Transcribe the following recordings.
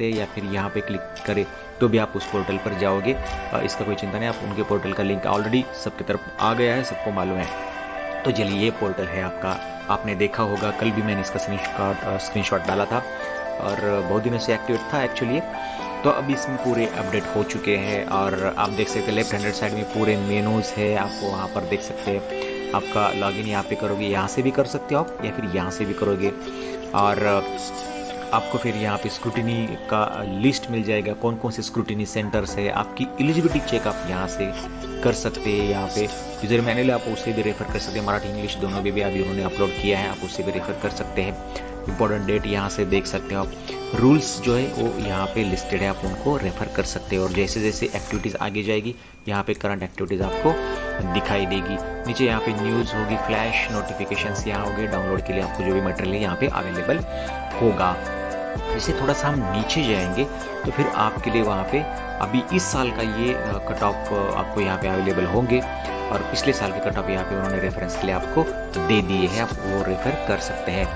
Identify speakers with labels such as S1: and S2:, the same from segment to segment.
S1: सकते हैं, या फिर यहाँ पे क्लिक करें तो भी आप उस पोर्टल पर जाओगे। इसका कोई चिंता नहीं, आप उनके पोर्टल का लिंक ऑलरेडी सबकी तरफ आ गया है, सबको मालूम है। तो चलिए ये पोर्टल है आपका, आपने देखा होगा, कल भी मैंने इसका स्क्रीनशॉट डाला था और बहुत दिनों से एक्टिवेट था एक्चुअली। तो अब इसमें पूरे अपडेट हो चुके हैं और आप देख सकते हैं लेफ्ट हैंड साइड में पूरे मेनूज है, आपको वहाँ पर देख सकते हैं। आपका लॉगिन यहाँ पे करोगे, यहाँ से भी कर सकते हो आप, या फिर यहाँ से भी करोगे। और आपको फिर यहाँ पे स्क्रूटिनी का लिस्ट मिल जाएगा, कौन कौन से स्क्रूटिनी सेंटर्स है, आपकी एलिजिबिलिटी चेक आप यहाँ से कर सकते हैं। यहाँ पे यूजर मैनुअल आप उससे भी रेफर कर सकते हैं, मराठी इंग्लिश दोनों में भी अभी उन्होंने अपलोड किया है, आप उससे भी रेफर कर सकते हैं। इंपॉर्टेंट डेट यहाँ से देख सकते हो आप। रूल्स जो है वो यहाँ पे लिस्टेड है, आप उनको रेफर कर सकते हो। और जैसे जैसे एक्टिविटीज़ आगे जाएगी यहाँ पे करंट एक्टिविटीज़ आपको दिखाई देगी। नीचे यहाँ पे न्यूज़ होगी, फ्लैश नोटिफिकेशंस यहाँ होगी, डाउनलोड के लिए आपको जो भी मटेरियल है यहाँ पे अवेलेबल होगा। जैसे थोड़ा सा हम नीचे जाएंगे तो फिर आपके लिए वहाँ पे अभी इस साल का ये कट ऑफ आपको यहाँ पे अवेलेबल होंगे, और पिछले साल के कट ऑफ यहाँ पे उन्होंने रेफरेंस के लिए आपको दे दिए हैं, आप वो रेफर कर सकते हैं।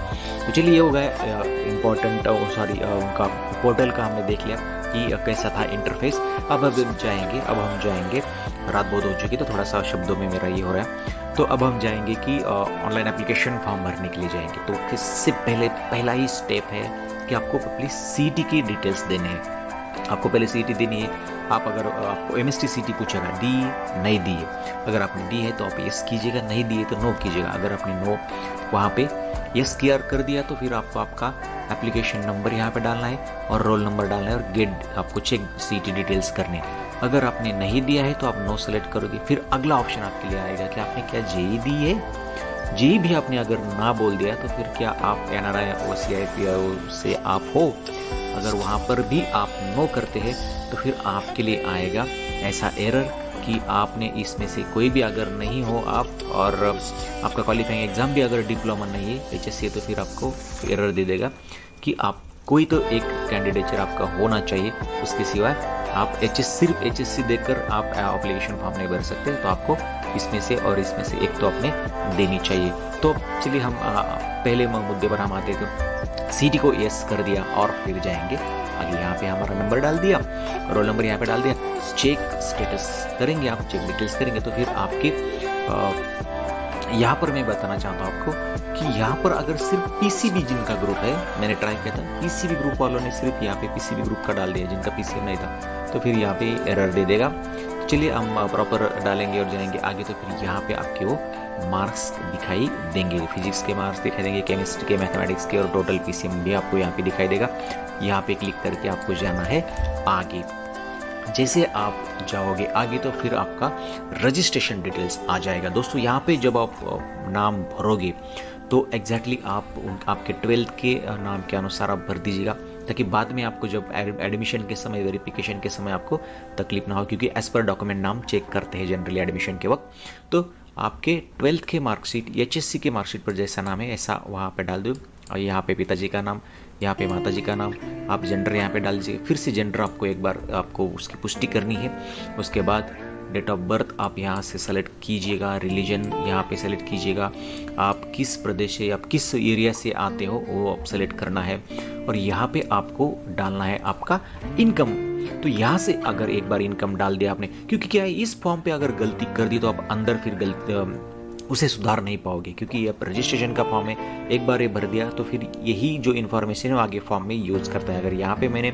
S1: तो चलिए ये हो गया इम्पोर्टेंट, उनका पोर्टल का हमने देख लिया कि कैसा था इंटरफेस। अब हम जाएंगे, रात बहुत हो चुकी तो थोड़ा सा शब्दों में मेरा ये हो रहा है। तो अब हम जाएंगे कि ऑनलाइन एप्लीकेशन फॉर्म भरने के लिए जाएंगे। तो इससे पहले पहला ही स्टेप है कि आपको अपनी सीटी की डिटेल्स देने हैं। आपको पहले सीटी देनी है। आप अगर आपको एमएसटी सीटी पूछेगा, दी नहीं दी है, अगर आपने दी है तो आप यस कीजिएगा, नहीं दी है तो नो कीजिएगा। अगर आपने नो वहाँ पे यस क्लियर कर दिया तो फिर आपको आपका एप्लीकेशन नंबर यहाँ पे डालना है और रोल नंबर डालना है और गेट आपको चेक सीटी डिटेल्स करने। अगर आपने नहीं दिया है तो आप नो सेलेक्ट करोगे, फिर अगला ऑप्शन आपके लिए आएगा कि आपने क्या जेई दी है। जेई भी आपने अगर ना बोल दिया तो फिर क्या आप एनआरआई ओसीआई पीआईओ से आप हो, अगर वहाँ पर भी आप नो करते हैं तो फिर आपके लिए आएगा ऐसा एरर कि आपने इसमें से कोई भी अगर नहीं हो आप, और आपका क्वालिफाइंग एग्जाम भी अगर डिप्लोमा नहीं है एचएससी, तो फिर आपको एरर दे देगा कि आप कोई तो एक कैंडिडेचर आपका होना चाहिए, उसके सिवाय आप सिर्फ एचएससी देकर आप एप्लीकेशन फॉर्म नहीं भर सकते। तो आपको इसमें से और इसमें से एक तो आपने देनी चाहिए। तो चलिए हम पहले मुद्दे पर हम आते थे। सीटी को यस कर दिया और फिर जाएंगे आगे, यहाँ पे हमारा नंबर डाल दिया, रोल नंबर यहाँ पे डाल दिया, चेक स्टेटस करेंगे, आप चेक डिटेल्स करेंगे तो फिर आपके यहाँ पर मैं बताना चाहता हूँ आपको कि यहाँ पर अगर सिर्फ पीसीबी जिनका ग्रुप है, मैंने ट्राई किया था, पीसीबी ग्रुप वालों ने सिर्फ यहाँ पे पीसीबी ग्रुप का डाल दिया, जिनका पीसीबी नहीं था, तो फिर यहाँ पे एरर दे देगा। तो चलिए हम प्रॉपर डालेंगे और जाएंगे आगे। तो फिर यहाँ पे आपके वो मार्क्स दिखाई देंगे, फिजिक्स के मार्क्स दिखाई देंगे, केमिस्ट्री के, मैथमेटिक्स के, और टोटल पीसीएम भी आपको यहाँ पे दिखाई देगा। यहाँ पे क्लिक करके आपको जाना है आगे। जैसे आप जाओगे आगे तो फिर आपका रजिस्ट्रेशन डिटेल्स आ जाएगा। दोस्तों यहाँ पे जब आप नाम भरोगे तो एग्जैक्टली आपके 12th के नाम के अनुसार आप भर दीजिएगा, ताकि बाद में आपको जब एडमिशन के समय, वेरिफिकेशन के समय आपको तकलीफ ना हो, क्योंकि एज पर डॉक्यूमेंट नाम चेक करते हैं जनरली एडमिशन के वक्त। तो आपके 12th के मार्कशीट, एचएससी के मार्कशीट पर जैसा नाम है ऐसा वहाँ पे डाल दो, और यहाँ पे पिताजी का नाम, यहाँ पे माताजी का नाम, आप जेंडर यहाँ पे डाल दीजिए। फिर से जेंडर आपको एक बार आपको उसकी पुष्टि करनी है। उसके बाद डेट ऑफ बर्थ आप यहाँ से सेलेक्ट कीजिएगा, रिलीजन यहाँ पे सेलेक्ट कीजिएगा, आप किस प्रदेश से, आप किस एरिया से आते हो वो आप सेलेक्ट करना है, और यहाँ पे आपको डालना है आपका इनकम। तो यहाँ से अगर एक बार इनकम डाल दिया आपने, क्योंकि क्या है इस फॉर्म पे अगर गलती कर दी तो आप अंदर फिर गलती उसे सुधार नहीं पाओगे, क्योंकि ये रजिस्ट्रेशन का फॉर्म है, एक बार ये भर दिया तो फिर यही जो इन्फॉर्मेशन है वो आगे फॉर्म में यूज़ करता है। अगर यहाँ पे मैंने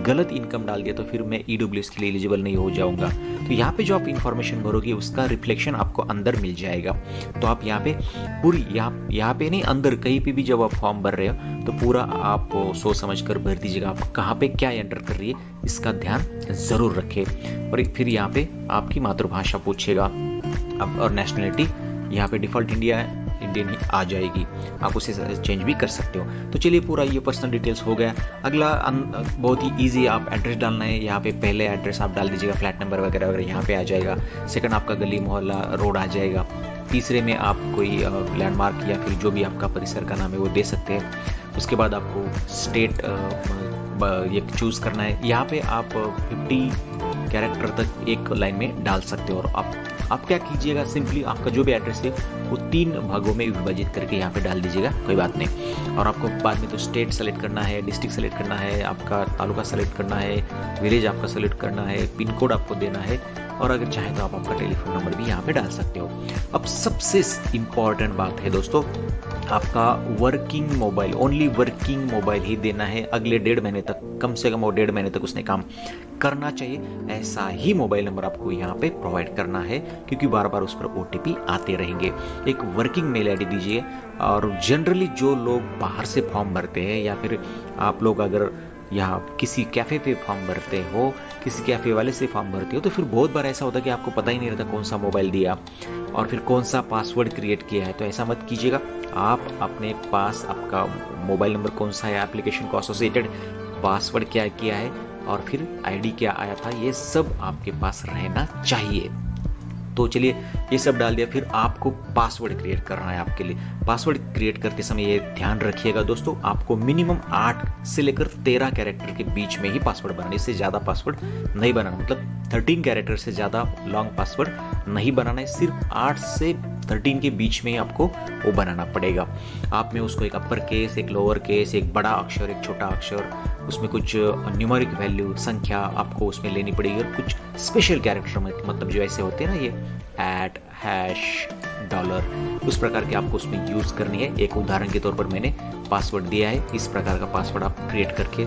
S1: गलत इनकम डाल दिया तो फिर मैं ईडब्ल्यूएस के लिए एलिजिबल नहीं हो जाऊंगा। तो यहाँ पे जो आप इन्फॉर्मेशन भरोगे उसका रिफ्लेक्शन आपको अंदर मिल जाएगा। तो आप यहाँ पे पूरी यहाँ पे नहीं, अंदर कहीं पे भी जब आप फॉर्म भर रहे हो तो पूरा आप सोच समझ कर भर दीजिएगा। आप कहाँ पे क्या एंटर कर रही है इसका ध्यान ज़रूर रखें। और फिर यहाँ पे आपकी मातृभाषा पूछेगा और नेशनलिटी यहाँ पे डिफ़ॉल्ट इंडियन ही आ जाएगी, आप उसे चेंज भी कर सकते हो। तो चलिए पूरा ये पर्सनल डिटेल्स हो गया। अगला बहुत ही इजी, आप एड्रेस डालना है। यहाँ पे पहले एड्रेस आप डाल दीजिएगा, फ्लैट नंबर वगैरह वगैरह यहाँ पे आ जाएगा। सेकंड आपका गली मोहल्ला रोड आ जाएगा। तीसरे में आप कोई लैंडमार्क या फिर जो भी आपका परिसर का नाम है वो दे सकते हैं। उसके बाद आपको स्टेट ये चूज़ करना है। यहाँ पे आप 50 कैरेक्टर तक एक लाइन में डाल सकते हो। और आप क्या कीजिएगा, सिंपली आपका जो भी एड्रेस है वो 3 भागों में विभाजित करके यहाँ पे डाल दीजिएगा, कोई बात नहीं। और आपको बाद में तो स्टेट सेलेक्ट करना है, डिस्ट्रिक्ट सेलेक्ट करना है, आपका तालुका सेलेक्ट करना है, विलेज आपका सेलेक्ट करना है, पिन कोड आपको देना है, और अगर चाहे तो आप आपका टेलीफोन नंबर भी यहाँ पे डाल सकते हो। अब सबसे इम्पॉर्टेंट बात है दोस्तों, आपका working mobile, only working mobile ही देना है। अगले 1.5 महीने तक, कम से कम वो 1.5 महीने तक उसने काम करना चाहिए, ऐसा ही मोबाइल नंबर आपको यहाँ पे प्रोवाइड करना है, क्योंकि बार बार उस पर OTP आते रहेंगे। एक वर्किंग मेल ID दीजिए। और जनरली जो लोग बाहर से फॉर्म भरते हैं, या फिर आप लोग अगर यहाँ किसी कैफ़े पे फॉर्म भरते हो, किसी कैफ़े वाले से फॉर्म भरते हो, तो फिर बहुत बार ऐसा होता है कि आपको पता ही नहीं रहता कौन सा मोबाइल दिया और फिर कौन सा पासवर्ड क्रिएट किया है। तो ऐसा मत कीजिएगा। आप अपने पास आपका मोबाइल नंबर कौन सा है, एप्लीकेशन को एसोसिएटेड पासवर्ड क्या किया है, और फिर ID क्या आया था, ये सब आपके पास रहना चाहिए। तो चलिए ये सब डाल दिया, फिर आपको पासवर्ड क्रिएट करना है। आपके लिए पासवर्ड क्रिएट करते समय ये ध्यान रखिएगा दोस्तों, आपको मिनिमम 8 से लेकर 13 कैरेक्टर के बीच में ही पासवर्ड बनाना है। इससे ज़्यादा पासवर्ड नहीं बनाना, मतलब 13 कैरेक्टर से ज़्यादा लॉन्ग पासवर्ड नहीं बनाना है। सिर्फ 8 से 13 के बीच में ही आपको वो बनाना पड़ेगा। आप में उसको एक अपर केस, एक लोअर केस, एक बड़ा अक्षर, एक छोटा अक्षर, उसमें कुछ न्यूमेरिक वैल्यू, संख्या आपको उसमें लेनी पड़ेगी, और कुछ स्पेशल कैरेक्टर मतलब जो ऐसे होते हैं ना, ये @ $, उस प्रकार के आपको उसमें यूज़ करनी है। एक उदाहरण के तौर पर मैंने पासवर्ड दिया है, इस प्रकार का पासवर्ड आप क्रिएट करके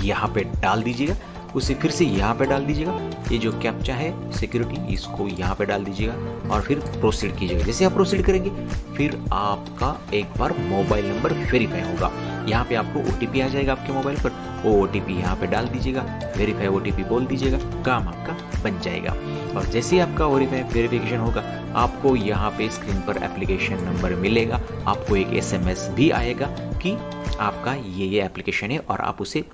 S1: यहाँ पे डाल दीजिएगा। उसे फिर से यहाँ पे डाल दीजिएगा। ये जो कैप्चा है सिक्योरिटी, इसको यहाँ पे डाल दीजिएगा और फिर प्रोसीड कीजिएगा। जैसे आप प्रोसीड करेंगे, फिर आपका एक बार मोबाइल नंबर वेरीफाई होगा। यहाँ पे आपको OTP आ जाएगा आपके मोबाइल पर, वो OTP यहाँ पे डाल दीजिएगा, वेरीफाई OTP बोल दीजिएगा, काम आपका बन जाएगा। और जैसे ही आपका वेरिफिकेशन होगा, आपको यहाँ पे स्क्रीन पर एप्लीकेशन नंबर मिलेगा, आपको एक SMS भी आएगा कि आपका ये एप्लीकेशन है और आप उसे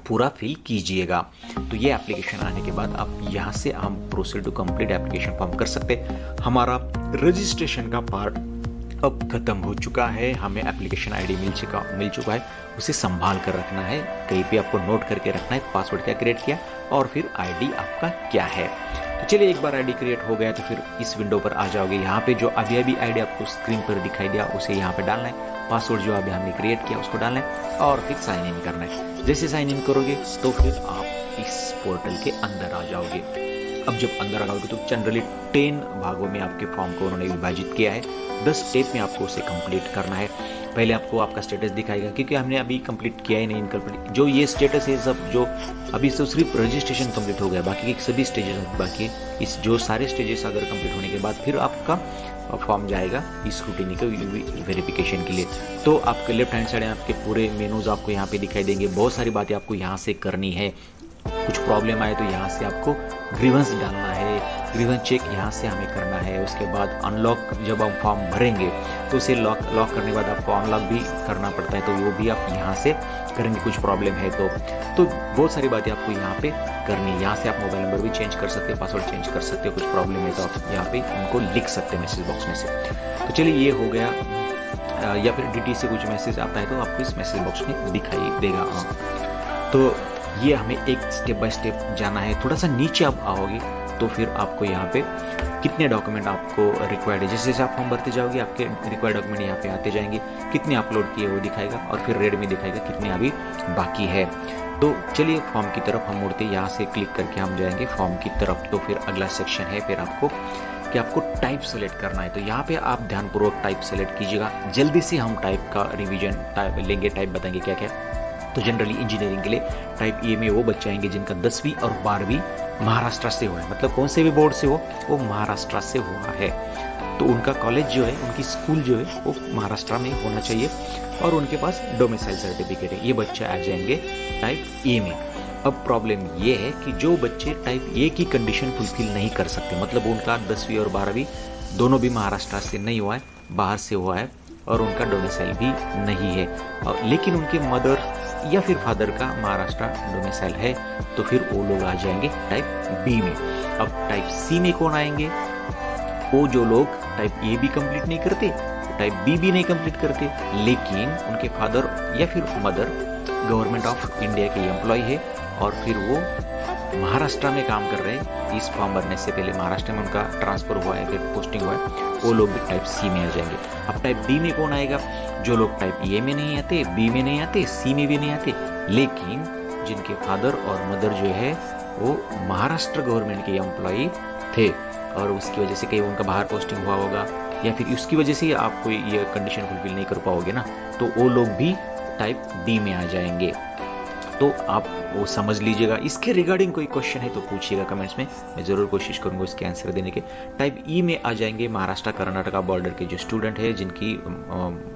S1: पूरा फिल कीजिएगा। तो ये एप्लीकेशन आने के बाद आप यहाँ से हम proceed to complete application form कर सकते हैं। हमारा रजिस्ट्रेशन का पार्ट अब खत्म हो चुका है, हमें एप्लीकेशन ID मिल चुका है, उसे संभाल कर रखना है, कहीं पे आपको नोट करके रखना है पासवर्ड क्या क्रिएट किया और फिर ID आपका क्या है। तो चलिए एक बार ID क्रिएट हो गया तो फिर इस विंडो पर आ जाओगे। यहाँ पे जो अभी ID आपको स्क्रीन पर दिखाई दिया उसे यहाँ पे डालना है, पासवर्ड जो अभी हमने क्रिएट किया उसको डालना है और फिर साइन इन करना है। जैसे साइन इन करोगे तो फिर आप इस पोर्टल के अंदर आ जाओगे। अब जब अंदर आ जाओगे तो जनरली 10 भागों में आपके फॉर्म को उन्होंने विभाजित किया है। 10 स्टेप में आपको उसे कंप्लीट करना है। पहले आपको आपका स्टेटस दिखाएगा, क्योंकि हमने अभी कंप्लीट किया ही नहीं इनकम्प्लीट। जो ये स्टेटस है सब जो अभी तो सिर्फ रजिस्ट्रेशन कंप्लीट हो गया, बाकी के सभी स्टेजेस बाकी है। इस जो सारे स्टेजेस अगर कंप्लीट होने के बाद फिर आपका फॉर्म जाएगा स्क्रूटिनी के वेरिफिकेशन के लिए। तो आपके लेफ्ट हैंड साइड में आपके पूरे मेनूज आपको यहाँ पे दिखाई देंगे। बहुत सारी बातें आपको यहाँ से करनी है। कुछ प्रॉब्लम आए तो यहाँ से आपको ग्रीवेंस डालना है, ग्रीवेंस चेक यहाँ से हमें करना है। उसके बाद अनलॉक जब हम फॉर्म भरेंगे तो उसे लॉक करने के बाद आपको अनलॉक भी करना पड़ता है, तो वो भी आप यहाँ से करेंगे। कुछ प्रॉब्लम है तो बहुत सारी बातें आपको यहाँ पे करनी है। यहाँ से आप मोबाइल नंबर भी चेंज कर सकते हैं, पासवर्ड चेंज कर सकते हो। कुछ प्रॉब्लम है तो आप यहाँ पे उनको लिख सकते हैं मैसेज बॉक्स में से। तो चलिए ये हो गया। या फिर DT से कुछ मैसेज आता है तो आपको इस मैसेज बॉक्स में दिखाई देगा। तो ये हमें एक स्टेप बाय स्टेप जाना है। थोड़ा सा नीचे आप आओगे तो फिर आपको यहाँ पे कितने डॉक्यूमेंट आपको रिक्वायर्ड है, जैसे जैसे आप फॉर्म भरते जाओगे आपके रिक्वायर्ड डॉक्यूमेंट यहाँ पे आते जाएंगे। कितने अपलोड किए वो दिखाएगा और फिर रेड में दिखाएगा कितने अभी बाकी है। तो चलिए फॉर्म की तरफ हम मुड़ते, यहाँ से क्लिक करके हम जाएंगे फॉर्म की तरफ। तो फिर अगला सेक्शन है फिर आपको टाइप सेलेक्ट करना है। तो यहाँ पे आप ध्यानपूर्वक टाइप सेलेक्ट कीजिएगा। जल्दी से हम टाइप का रिवीजन लेंगे, टाइप बताएंगे क्या क्या। तो जनरली इंजीनियरिंग के लिए टाइप ए में वो बच्चे आएंगे जिनका 10वीं और 12वीं महाराष्ट्र से हुआ है, मतलब कौन से भी बोर्ड से हो वो महाराष्ट्र से हुआ है। तो उनका कॉलेज जो है, उनकी स्कूल जो है वो महाराष्ट्र में होना चाहिए और उनके पास डोमिसाइल सर्टिफिकेट है। ये बच्चे आ जाएंगे टाइप ए में। अब प्रॉब्लम ये है कि जो बच्चे टाइप ए की कंडीशन फुलफिल नहीं कर सकते, मतलब उनका 10वीं और 12वीं दोनों भी महाराष्ट्र से नहीं हुआ है, बाहर से हुआ है और उनका डोमिसाइल भी नहीं है, लेकिन उनके मदर या फिर फादर का महाराष्ट्र डोमिसाइल है, तो फिर वो लोग आ जाएंगे टाइप बी में। अब टाइप सी में कौन आएंगे? वो जो लोग टाइप ए भी कंप्लीट नहीं करते, टाइप बी भी नहीं कंप्लीट करते, लेकिन उनके फादर या फिर मदर गवर्नमेंट ऑफ इंडिया के एम्प्लॉय है और फिर वो महाराष्ट्र में काम कर रहे हैं, इस फॉर्म भरने से पहले महाराष्ट्र में उनका ट्रांसफ़र हुआ है, फिर पोस्टिंग हुआ है, वो लोग भी टाइप सी में आ जाएंगे। अब टाइप डी में कौन आएगा? जो लोग टाइप ए में नहीं आते, बी में नहीं आते, सी में भी नहीं आते, लेकिन जिनके फादर और मदर जो है वो महाराष्ट्र गवर्नमेंट के एम्प्लॉई थे और उसकी वजह से कहीं उनका बाहर पोस्टिंग हुआ होगा या फिर उसकी वजह से आप कोई ये कंडीशन फुलफिल नहीं कर पाओगे ना, तो वो लोग भी टाइप डी में आ जाएंगे। तो आप वो समझ लीजिएगा। इसके रिगार्डिंग कोई क्वेश्चन है तो पूछिएगा कमेंट्स में, मैं ज़रूर कोशिश करूँगा उसके आंसर देने के। टाइप ई में आ जाएंगे महाराष्ट्र कर्नाटका बॉर्डर के जो स्टूडेंट है जिनकी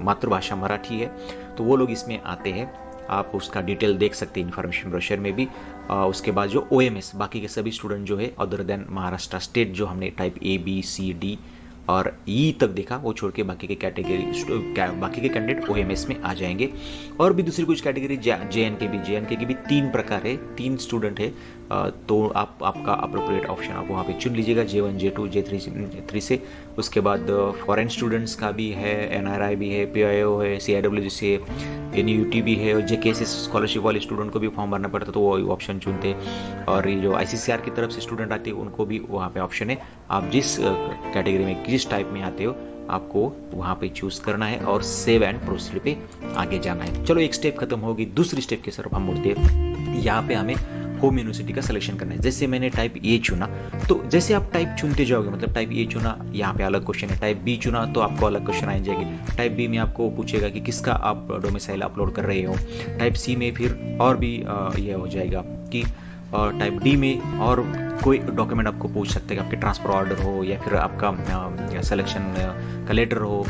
S1: मातृभाषा मराठी है, तो वो लोग इसमें आते हैं। आप उसका डिटेल देख सकते हैं इन्फॉर्मेशन ब्रोशर में भी। उसके बाद जो OMS बाकी के सभी स्टूडेंट जो है अदर देन महाराष्ट्र स्टेट, जो हमने type A B C D और ई तक देखा, वो छोड़ के बाकी के बाकी के कैंडिडेट OMS में आ जाएंगे। और भी दूसरी कुछ कैटेगरी JNK की भी 3 प्रकार है, 3 स्टूडेंट है, तो आपका अप्रोप्रिएट ऑप्शन आप वहाँ पे चुन लीजिएगा J1 J2 J3 से। उसके बाद फॉरेन स्टूडेंट्स का भी है, NRI भी है, PIO है, CIWC है, NUT भी है, और JKS स्कॉलरशिप वाले स्टूडेंट को भी फॉर्म भरना पड़ता तो वो ऑप्शन चुनते। और ये जो ICCR की तरफ से स्टूडेंट आते हैं उनको भी वहाँ पे ऑप्शन है, आप जिस कैटेगरी में किस टाइप में आते हो आपको वहाँ पे चूज करना है और सेव एंड प्रोसीड पे आगे जाना है। चलो एक स्टेप खत्म होगी, दूसरी स्टेप की तरफ हम मुड़ते हैं। यहाँ पे हमें होम यूनिवर्सिटी का सिलेक्शन करना है। जैसे मैंने टाइप ए चुना, तो जैसे आप टाइप चुनते जाओगे, मतलब टाइप ए चुना, यहाँ पे अलग क्वेश्चन है, टाइप बी चुना तो आपको अलग क्वेश्चन आ जाएंगे। टाइप बी में आपको पूछेगा कि किसका आप डोमिसाइल अपलोड कर रहे हो। टाइप सी में फिर और भी ये हो जाएगा कि टाइप डी में और कोई डॉक्यूमेंट आपको पूछ सकते हैं, आपके ट्रांसफर ऑर्डर हो या फिर आपका सिलेक्शन का लेटर हो,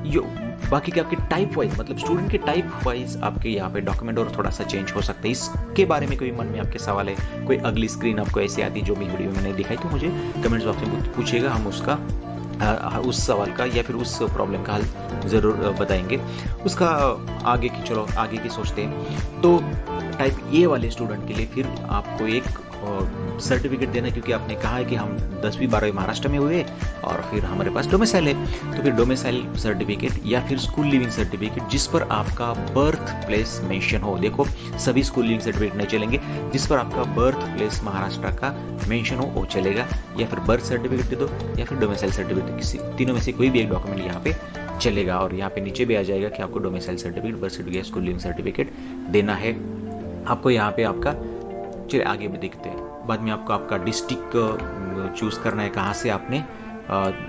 S1: यो बाकी के आपके टाइप वाइज, मतलब स्टूडेंट के टाइप वाइज आपके यहाँ पे डॉक्यूमेंट और थोड़ा सा चेंज हो सकता है। इसके बारे में कोई मन में आपके सवाल है, कोई अगली स्क्रीन आपको ऐसी आती जो भी वीडियो में मैंने दिखाई, तो मुझे कमेंट्स बॉक्स में पूछिएगा, हम उसका उस सवाल का या फिर उस प्रॉब्लम का हल ज़रूर बताएंगे। उसका आगे की सोचते हैं। तो टाइप ए वाले स्टूडेंट के लिए फिर आपको एक सर्टिफिकेट देना है, क्योंकि आपने कहा है कि हम 10वीं 12वीं महाराष्ट्र में हुए और फिर हमारे पास डोमिसाइल है, तो फिर डोमिसाइल सर्टिफिकेट या फिर स्कूल लिविंग सर्टिफिकेट जिस पर आपका बर्थ प्लेस मेंशन हो। देखो सभी स्कूल लिविंग सर्टिफिकेट नहीं चलेंगे, जिस पर आपका बर्थ प्लेस महाराष्ट्र का मेंशन हो वो चलेगा, या फिर बर्थ सर्टिफिकेट दे दो या फिर डोमिसाइल सर्टिफिकेट, किसी तीनों में से कोई भी एक डॉक्यूमेंट यहाँ पे चलेगा। और यहाँ पे नीचे भी आ जाएगा कि आपको domicile certificate, birth certificate, school leaving certificate देना है आपको। यहाँ पे आपका चलिए आगे भी देखते हैं। बाद में आपको आपका डिस्ट्रिक्ट चूज़ करना है, कहाँ से आपने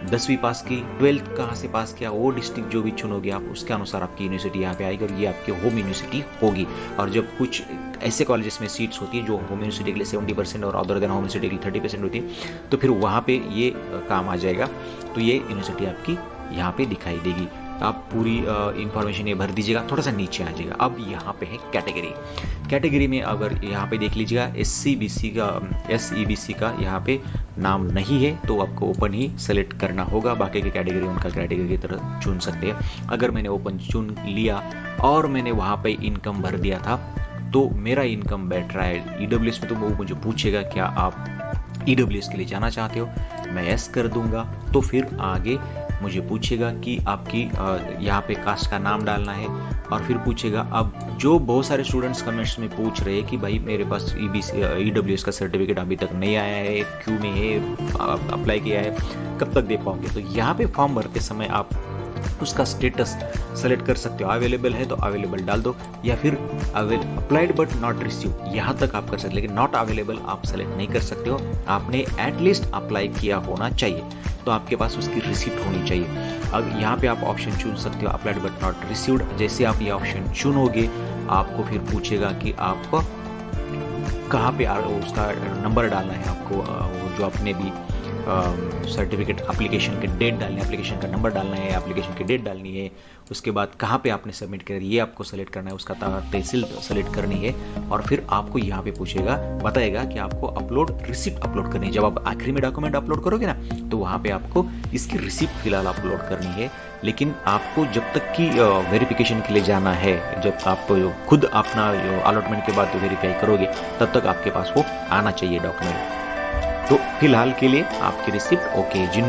S1: 10वीं पास की, 12th कहाँ से पास किया, वो डिस्ट्रिक्ट जो भी चुनोगे आप उसके अनुसार आपकी यूनिवर्सिटी यहाँ पे आएगी और ये आपकी होम यूनिवर्सिटी होगी। और जब कुछ ऐसे कॉलेजेस में सीट्स होती है जो होम यूनिवर्सिटी के लिए 70% और अदर देन होम यूनिवर्सिटी के लिए 30% होती है, तो फिर वहाँ पे ये काम आ जाएगा, तो ये यूनिवर्सिटी आपकी यहाँ पे दिखाई देगी। आप पूरी इंफॉर्मेशन ये भर दीजिएगा, थोड़ा सा नीचे आ जाएगा। अब यहाँ पे है कैटेगरी में अगर यहाँ पे देख लीजिएगा SEBC का यहाँ पे नाम नहीं है तो आपको ओपन ही सेलेक्ट करना होगा। बाकी की कैटेगरी उनका कैटेगरी की तरह चुन सकते हैं। अगर मैंने ओपन चुन लिया और मैंने वहाँ पे इनकम भर दिया था तो मेरा इनकम बैठ रहा है EWS में, तो वो मुझे पूछेगा क्या आप EWS के लिए जाना चाहते हो, मैं यस कर दूंगा। तो फिर आगे मुझे पूछेगा कि आपकी यहाँ पे कास्ट का नाम डालना है और फिर पूछेगा। अब जो बहुत सारे स्टूडेंट्स कमेंट्स में पूछ रहे हैं कि भाई मेरे पास EWS का सर्टिफिकेट अभी तक नहीं आया है, क्यों में है, अप्लाई किया है, कब तक दे पाओगे। तो यहाँ पे फॉर्म भरते समय आप उसका स्टेटस सेलेक्ट कर सकते हो, अवेलेबल है तो अवेलेबल डाल दो, या फिर अप्लाइड बट नॉट रिसीव यहाँ तक आप कर सकते, लेकिन नॉट अवेलेबल आप सेलेक्ट नहीं कर सकते हो। आपने एटलीस्ट अप्लाई किया होना चाहिए, तो आपके पास उसकी रिसिप्ट होनी चाहिए। अब यहाँ पे आप ऑप्शन चुन सकते हो अप्लाइड बट नॉट रिसीव्ड। जैसे आप ये ऑप्शन चुनोगे आपको फिर पूछेगा कि आप कहाँ पे उसका नंबर डालना है, आपको जो आपने भी सर्टिफिकेट एप्लीकेशन के डेट डालनी है, एप्लीकेशन का नंबर डालना है, एप्लीकेशन की डेट डालनी है, उसके बाद कहाँ पे आपने सबमिट किया ये आपको सेलेक्ट करना है, उसका तहसील सेलेक्ट करनी है, और फिर आपको यहाँ पे पूछेगा, बताएगा कि आपको रिसिप्ट अपलोड करनी है। जब आप आखिरी में डॉक्यूमेंट अपलोड करोगे ना तो वहाँ पे आपको इसकी रिसिप्ट फिलहाल अपलोड करनी है। लेकिन आपको जब तक कि वेरिफिकेशन के लिए जाना है, जब आप खुद अपना अलॉटमेंट के बाद वेरीफाई करोगे तब तक आपके पास वो आना चाहिए डॉक्यूमेंट। तो फिलहाल के लिए आपकी रिसिप्ट ओके। जिन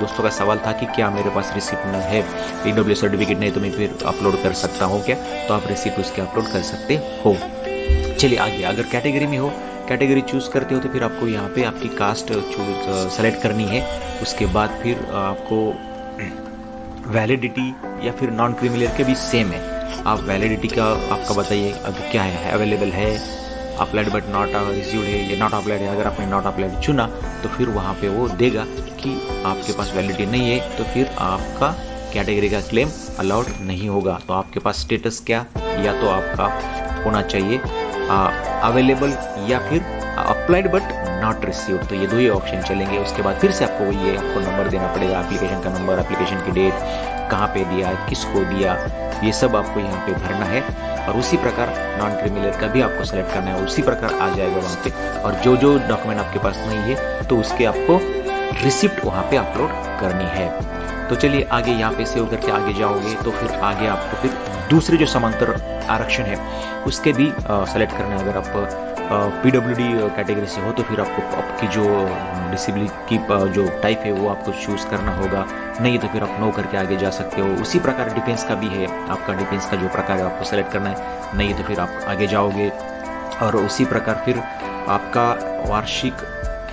S1: दोस्तों का सवाल था कि क्या मेरे पास रिसिप्ट न है, EWS सर्टिफिकेट नहीं तो मैं फिर अपलोड कर सकता हूँ क्या, तो आप रिसिप्ट उसके अपलोड कर सकते हो। चलिए आगे, अगर कैटेगरी में हो, कैटेगरी चूज़ करते हो तो फिर आपको यहाँ पे आपकी कास्ट सेलेक्ट करनी है। उसके बाद फिर आपको वैलिडिटी या फिर नॉन क्रीमिलियर के भी सेम है। आप वैलिडिटी का आपका बताइए अब क्या है, अवेलेबल है, अप्लाइड बट नॉट रिसीव्ड है, ये नॉट अप्लाइड है। अगर आपने नॉट अप्लाइड चुना तो फिर वहाँ पे वो देगा कि आपके पास वैलिडिटी नहीं है, तो फिर आपका कैटेगरी का क्लेम अलाउड नहीं होगा। तो आपके पास स्टेटस क्या, या तो आपका होना चाहिए अवेलेबल या फिर अप्लाइड बट नॉट रिसीव्ड। तो ये दो ही ऑप्शन चलेंगे। उसके बाद फिर से आपको वही है, आपको नंबर देना पड़ेगा, एप्लीकेशन का नंबर, एप्लीकेशन की डेट, कहाँ पे दिया है, किसको दिया, ये सब आपको यहाँ पे भरना है। और उसी प्रकार नॉन क्रीमिलियर का भी आपको सेलेक्ट करना है, उसी प्रकार आ जाएगा वहाँ पे। और जो जो डॉक्यूमेंट आपके पास नहीं है तो उसके आपको रिसिप्ट वहाँ पे अपलोड करनी है। तो चलिए आगे यहाँ पे सेव करके आगे जाओगे तो फिर आगे आपको फिर दूसरे जो समांतर आरक्षण है उसके भी सेलेक्ट करना है। अगर आप PWD कैटेगरी से हो तो फिर आपको आपकी जो डिसेबिलिटी की जो टाइप है वो आपको चूज़ करना होगा, नहीं तो फिर आप नो करके आगे जा सकते हो। उसी प्रकार डिफेंस का भी है, आपका डिफेंस का जो प्रकार है आपको सेलेक्ट करना है, नहीं तो फिर आप आगे जाओगे। और उसी प्रकार फिर आपका वार्षिक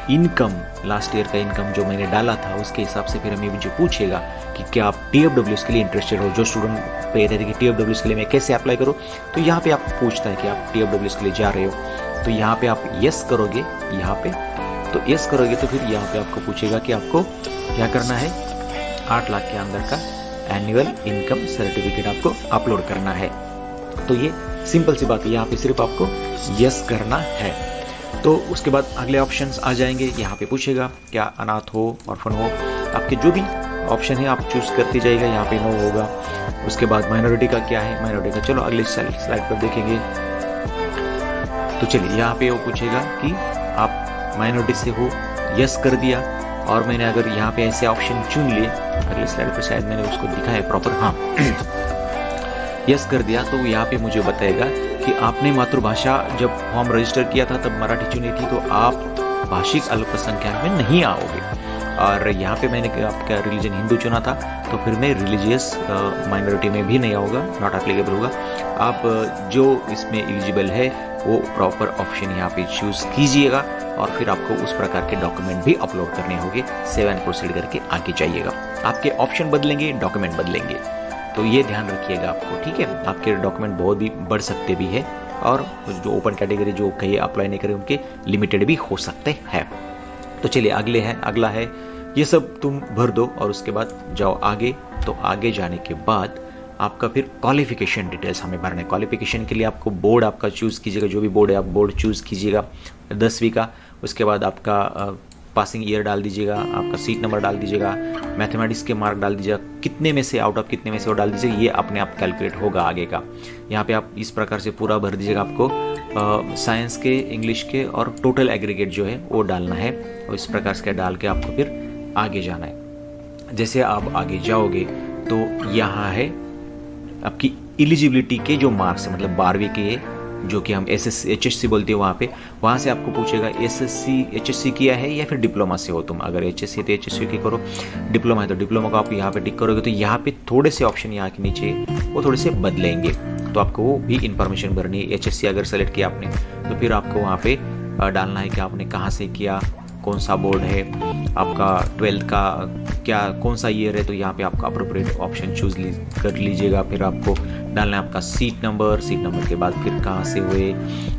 S1: इनकम, लास्ट ईयर का इनकम जो मैंने डाला था उसके हिसाब से फिर हमें जो पूछेगा कि क्या आप TFWS के लिए इंटरेस्टेड हो। जो स्टूडेंट पे रहते थे कि TFWS के लिए मैं कैसे अप्लाई करूँ, तो यहाँ पे आपको पूछता है कि आप TFWS के लिए जा रहे हो, तो यहाँ पे आप यस करोगे। यहाँ पे तो यस करोगे तो फिर यहाँ पे आपको पूछेगा कि आपको क्या करना है, 8 लाख के अंदर का एनुअल इनकम सर्टिफिकेट आपको अपलोड करना है। तो ये सिंपल सी बात है, यहाँ पे सिर्फ आपको यस करना है। तो उसके बाद अगले ऑप्शंस आ जाएंगे। यहाँ पे पूछेगा क्या अनाथ हो, ऑर्फन हो, आपके जो भी ऑप्शन है आप चूज करते जाइएगा। यहाँ पे नो होगा। उसके बाद माइनॉरिटी का क्या है, माइनॉरिटी का चलो अगले स्लाइड पर देखेंगे। तो चलिए यहाँ पे वो पूछेगा कि आप माइनॉरिटी से हो, यस कर दिया। और मैंने अगर यहाँ पे ऐसे ऑप्शन चुन लिए, अगले स्लाइड पर शायद मैंने उसको दिखा है प्रॉपर, हाँ यस कर दिया, तो यहाँ पे मुझे बताएगा कि आपने मातृभाषा जब फॉर्म रजिस्टर किया था तब मराठी चुनी थी, तो आप भाषिक अल्पसंख्यक में नहीं आओगे। और यहाँ पे मैंने आपका रिलीजन हिंदू चुना था, तो फिर मैं रिलीजियस माइनॉरिटी में भी नहीं आऊँगा, नॉट एप्लीकेबल होगा। आप जो इसमें एलिजिबल है वो प्रॉपर ऑप्शन यहाँ पे चूज़ कीजिएगा और फिर आपको उस प्रकार के डॉक्यूमेंट भी अपलोड करने होंगे। सेव एंड प्रोसीड करके आगे जाइएगा। आपके ऑप्शन बदलेंगे, डॉक्यूमेंट बदलेंगे, तो ये ध्यान रखिएगा आपको, ठीक है। आपके डॉक्यूमेंट बहुत भी बढ़ सकते भी है, और जो ओपन कैटेगरी जो कहीं अप्लाई नहीं करे उनके लिमिटेड भी हो सकते हैं। तो चलिए अगला है ये सब तुम भर दो और उसके बाद जाओ आगे। तो आगे जाने के बाद आपका फिर क्वालिफिकेशन डिटेल्स हमें भरना है। क्वालिफिकेशन के लिए आपको बोर्ड आपका चूज़ कीजिएगा, जो भी बोर्ड है आप बोर्ड चूज़ कीजिएगा 10वीं का। उसके बाद आपका पासिंग ईयर डाल दीजिएगा, आपका सीट नंबर डाल दीजिएगा, मैथमेटिक्स के मार्क डाल दीजिएगा, कितने में से आउट ऑफ कितने में से वो डाल दीजिएगा, ये अपने आप कैलकुलेट होगा आगे का। यहाँ पे आप इस प्रकार से पूरा भर दीजिएगा। आपको साइंस के, इंग्लिश के और टोटल एग्रीगेट जो है वो डालना है, और इस प्रकार से डाल के आपको फिर आगे जाना है। जैसे आप आगे जाओगे तो यहाँ है आपकी एलिजिबिलिटी के जो मार्क्स है, मतलब 12वीं के जो कि हम HSC बोलते हैं, वहाँ से आपको पूछेगा HSC किया है या फिर डिप्लोमा से हो तुम। अगर HSC तो HSC की करो, डिप्लोमा है तो डिप्लोमा को आप यहाँ पे टिक करोगे। तो यहाँ पे थोड़े से ऑप्शन यहाँ के नीचे वो थोड़े से बदलेंगे, तो आपको वो भी इंफॉर्मेशन भरनी है। HSC अगर सेलेक्ट किया आपने तो फिर आपको वहाँ पे डालना है कि आपने कहाँ से किया, कौन सा बोर्ड है, आपका 12th का क्या कौन सा ईयर है। तो यहाँ पे आपका अप्रोप्रिएट ऑप्शन चूज कर लीजिएगा। फिर आपको डालना है आपका सीट नंबर के बाद फिर कहाँ से हुए,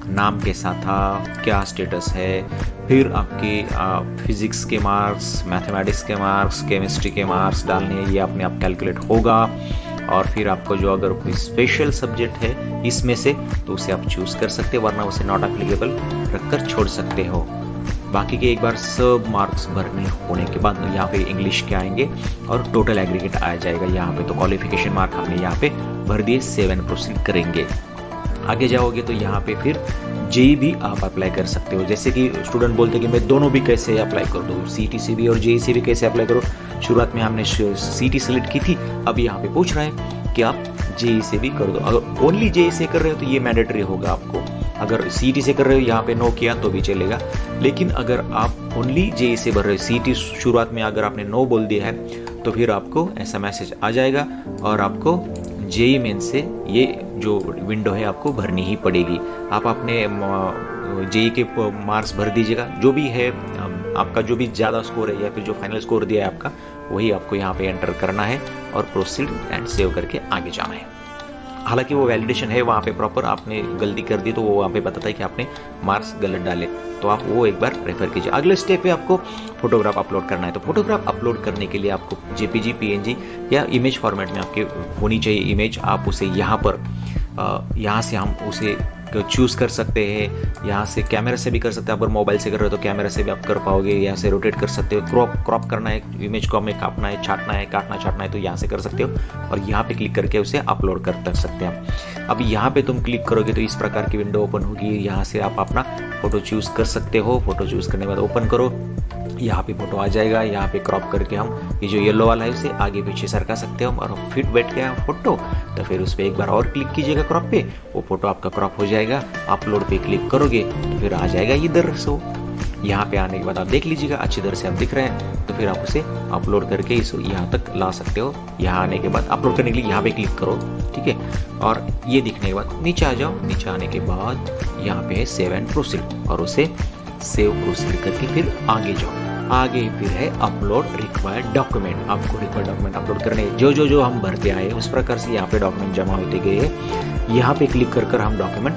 S1: नाम कैसा था, क्या स्टेटस है, फिर आपके फिजिक्स के मार्क्स, मैथमेटिक्स के मार्क्स, केमिस्ट्री के मार्क्स डालने हैं। ये अपने आप कैलकुलेट होगा। और फिर आपको जो अगर कोई स्पेशल सब्जेक्ट है इसमें से तो उसे आप चूज़ कर सकते हो, वरना उसे नॉट एप्लीकेबल रखकर छोड़ सकते हो। बाकी के एक बार सब मार्क्स भरने होने के बाद यहाँ पे इंग्लिश के आएंगे और टोटल एग्रीगेट आ जाएगा यहाँ पे। तो क्वालिफिकेशन मार्क हमने यहाँ पे भर दिए, सेव एंड प्रोसीड करेंगे। आगे जाओगे तो यहाँ पे फिर जेई भी आप अप्लाई कर सकते हो। जैसे कि स्टूडेंट बोलते हैं कि मैं दोनों भी कैसे अप्लाई कर दूँ, CTC भी और JEC भी कैसे अप्लाई करो। शुरुआत में हमने CT सेलेक्ट की थी, अब यहाँ पे पूछ रहा है कि आप JEE से भी कर दो। अगर ओनली JEE से कर रहे हो तो ये मैंडेटरी होगा आपको। अगर CT से कर रहे हो यहाँ पे नो किया तो भी चलेगा, लेकिन अगर आप ओनली JEE से भर रहे हो, CT शुरुआत में अगर आपने नो बोल दिया है तो फिर आपको ऐसा मैसेज आ जाएगा और आपको JEE मेन से ये जो विंडो है आपको भरनी ही पड़ेगी। आप अपने जेई के मार्क्स भर दीजिएगा, जो भी है आपका जो भी ज़्यादा स्कोर है या फिर जो फाइनल स्कोर दिया है आपका, वही आपको यहाँ पे एंटर करना है और प्रोसीड एंड सेव करके आगे जाना है। हालांकि वो वैलिडेशन है वहाँ पे प्रॉपर, आपने गलती कर दी तो वो वहाँ पे बताता है कि आपने मार्क्स गलत डाले, तो आप वो एक बार रेफर कीजिए। अगले स्टेप पे आपको फोटोग्राफ अपलोड करना है। तो फोटोग्राफ अपलोड करने के लिए आपको जेपीजी, पीएनजी या इमेज फॉर्मेट में आपके होनी चाहिए इमेज। आप उसे यहाँ से हम उसे चूज़ कर सकते हैं। यहाँ से कैमरा से भी कर सकते हैं, अगर मोबाइल से कर रहे हो तो कैमरा से भी आप कर पाओगे। यहाँ से रोटेट कर सकते हो, क्रॉप करना है इमेज को, हमें काटना है, छाटना है, काटना छाटना है तो यहाँ से कर सकते हो और यहाँ पे क्लिक करके उसे अपलोड कर सकते हैं। अब यहाँ पे तुम क्लिक करोगे तो इस प्रकार की विंडो ओपन होगी। यहाँ से आप अपना फोटो चूज़ कर सकते हो। फोटो चूज़ करने के बाद ओपन करो, यहाँ पे फोटो आ जाएगा। यहाँ पे क्रॉप करके हम ये जो येलो वाला है उसे आगे पीछे सरका सकते हो और फिट बैठ गया फोटो, तो फिर उस पर एक बार और क्लिक कीजिएगा क्रॉप पे, वो फोटो आपका क्रॉप हो जाएगा। अपलोड पे क्लिक करोगे तो फिर आ जाएगा इधर। सो यहाँ पे आने के बाद आप देख लीजिएगा अच्छी तरह से आप दिख रहे हैं, तो फिर आप उसे अपलोड करके इस यहाँ तक ला सकते हो। यहाँ आने के बाद अपलोड करने के लिए यहाँ पे क्लिक करो, ठीक है। और ये दिखने के बाद नीचे आ जाओ। नीचे आने के बाद यहाँ पे है सेव एंड प्रोसीड और उसे सेव प्रोसीड करके फिर आगे जाओ। आगे फिर है अपलोड रिक्वायर्ड डॉक्यूमेंट। आपको रिक्वायर्ड डॉक्यूमेंट अपलोड करने जो हम भरते आए उस प्रकार से यहाँ पे डॉक्यूमेंट जमा होते गए। यहाँ पे क्लिक कर हम डॉक्यूमेंट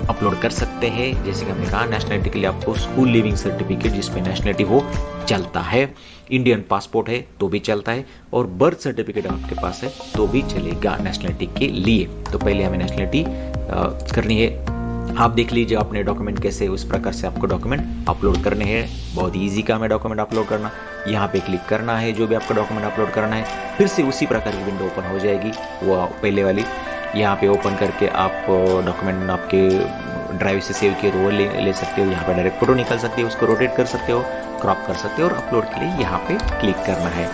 S1: अपलोड कर सकते हैं। जैसे कि हमने कहा नेशनलिटी के लिए आपको स्कूल लिविंग सर्टिफिकेट जिसमें नेशनलिटी वो चलता है, इंडियन पासपोर्ट है तो भी चलता है, और बर्थ सर्टिफिकेट आपके पास है तो भी चलेगा नेशनलिटी के लिए। तो पहले हमें नेशनलिटी करनी है। आप देख लीजिए अपने डॉक्यूमेंट कैसे, उस प्रकार से आपको डॉक्यूमेंट अपलोड करने हैं। बहुत इजी काम है डॉक्यूमेंट अपलोड करना। यहाँ पे क्लिक करना है जो भी आपका डॉक्यूमेंट अपलोड करना है, फिर से उसी प्रकार की विंडो ओपन हो जाएगी वो पहले वाली। यहाँ पे ओपन करके आप डॉक्यूमेंट आपके ड्राइव से सेव किए तो वो ले सकते हो। यहाँ पे डायरेक्ट फोटो निकाल सकते हो, उसको रोटेट कर सकते हो, क्रॉप कर सकते हो और अपलोड के लिए यहाँ पे क्लिक करना है।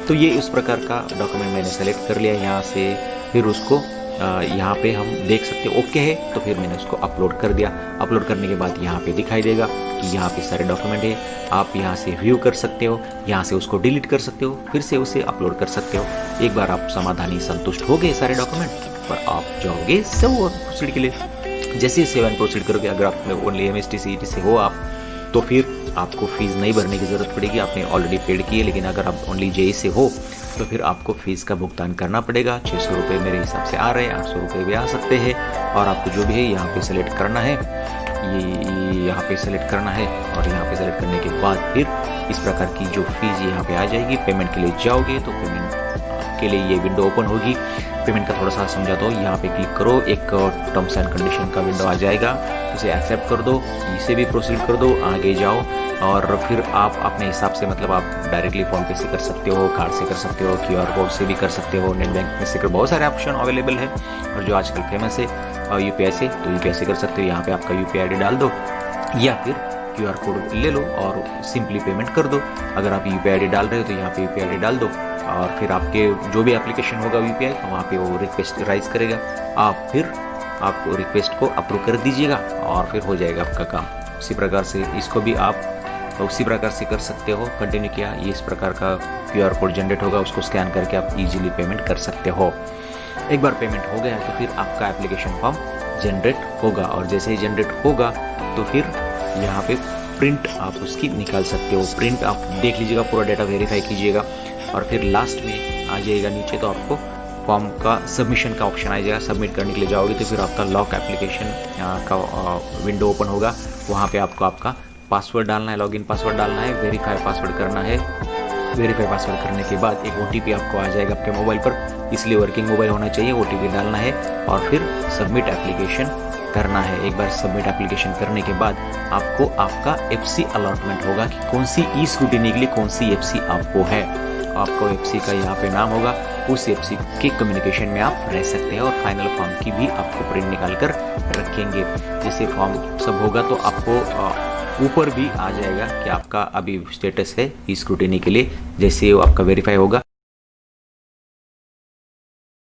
S1: तो ये उस प्रकार का डॉक्यूमेंट मैंने सेलेक्ट कर लिया यहाँ से। फिर उसको यहाँ पे हम देख सकते हो ओके है, तो फिर मैंने उसको अपलोड कर दिया। अपलोड करने के बाद यहाँ पे दिखाई देगा कि यहाँ पे सारे डॉक्यूमेंट है। आप यहाँ से व्यू कर सकते हो, यहाँ से उसको डिलीट कर सकते हो, फिर से उसे अपलोड कर सकते हो। एक बार आप समाधानी संतुष्ट हो गए सारे डॉक्यूमेंट पर आप जाओगे सेव और प्रोसीड के लिए। जैसे ही सेव एंड प्रोसीड करोगे, अगर आप ओनली MST CET से हो आप, तो फिर आपको फीस नहीं भरने की ज़रूरत पड़ेगी, आपने ऑलरेडी पेड की है। लेकिन अगर आप ओनली JEE से हो तो फिर आपको फीस का भुगतान करना पड़ेगा। 600 रुपये मेरे हिसाब से आ रहे हैं, 800 रुपये भी आ सकते हैं। और आपको जो भी है यहाँ पे सेलेक्ट करना है, ये यहाँ पे सेलेक्ट करना है और यहाँ पे सेलेक्ट करने के बाद फिर इस प्रकार की जो फीस यहाँ पे आ जाएगी। पेमेंट के लिए जाओगे तो पेमेंट के लिए ये विंडो ओपन होगी। पेमेंट का थोड़ा सा समझा दो, यहाँ पे क्लिक करो, एक टर्म्स एंड कंडीशन का विंडो आ जाएगा, इसे एक्सेप्ट कर दो, इसे भी प्रोसीड कर दो, आगे जाओ। और फिर आप अपने हिसाब से, मतलब आप डायरेक्टली फ़ोन पे से कर सकते हो, कार्ड से कर सकते हो, QR कोड से भी कर सकते हो, नेट बैंक में से कर, बहुत सारे ऑप्शन अवेलेबल है। और जो आजकल फेमस है UPI से, तो UPI से कर सकते हो। यहाँ पे आपका UPI ID डाल दो या फिर QR कोड ले लो और सिंपली पेमेंट कर दो। अगर आप UPI ID डाल रहे हो तो यहाँ पे UPI ID डाल दो और फिर आपके जो भी एप्लीकेशन होगा UPI का, वहाँ पे वो रिक्वेस्ट राइज करेगा। आप फिर आपको रिक्वेस्ट को अप्रूव कर दीजिएगा और फिर हो जाएगा आपका काम। उसी प्रकार से इसको भी आप उसी प्रकार से कर सकते हो। कंटिन्यू किया, ये इस प्रकार का QR कोड जनरेट होगा, उसको स्कैन करके आप इजीली पेमेंट कर सकते हो। एक बार पेमेंट हो गया तो फिर आपका एप्लीकेशन फॉर्म जनरेट होगा और जैसे ही जनरेट होगा तो फिर यहाँ पे प्रिंट आप उसकी निकाल सकते हो। प्रिंट आप देख लीजिएगा, पूरा डेटा वेरीफाई कीजिएगा और फिर लास्ट में आ जाएगा नीचे तो आपको फॉर्म का सबमिशन का ऑप्शन आ जाएगा। सबमिट करने के लिए जाओगे तो फिर आपका लॉक एप्लीकेशन का विंडो ओपन होगा। वहाँ पे आपको आपका पासवर्ड डालना है, लॉगिन पासवर्ड डालना है, वेरीफाई पासवर्ड करना है। वेरीफाई पासवर्ड करने के बाद एक OTP आपको आ जाएगा आपके मोबाइल पर, इसलिए वर्किंग मोबाइल होना चाहिए। OTP डालना है और फिर सबमिट एप्लीकेशन करना है। एक बार सबमिट एप्लीकेशन करने के बाद आपको आपका FC अलॉटमेंट होगा कि कौन सी ई-स्क्रूटिनी के लिए कौन सी FC आपको है। आपको FC का यहाँ पे नाम होगा, उस FC के कम्युनिकेशन में आप रह सकते हैं और फाइनल फॉर्म की भी आपको प्रिंट निकाल कर रखेंगे। जैसे फॉर्म सब होगा तो आपको ऊपर भी आ जाएगा कि आपका अभी स्टेटस है ई-स्क्रूटिनी के लिए। जैसे वो आपका वेरीफाई होगा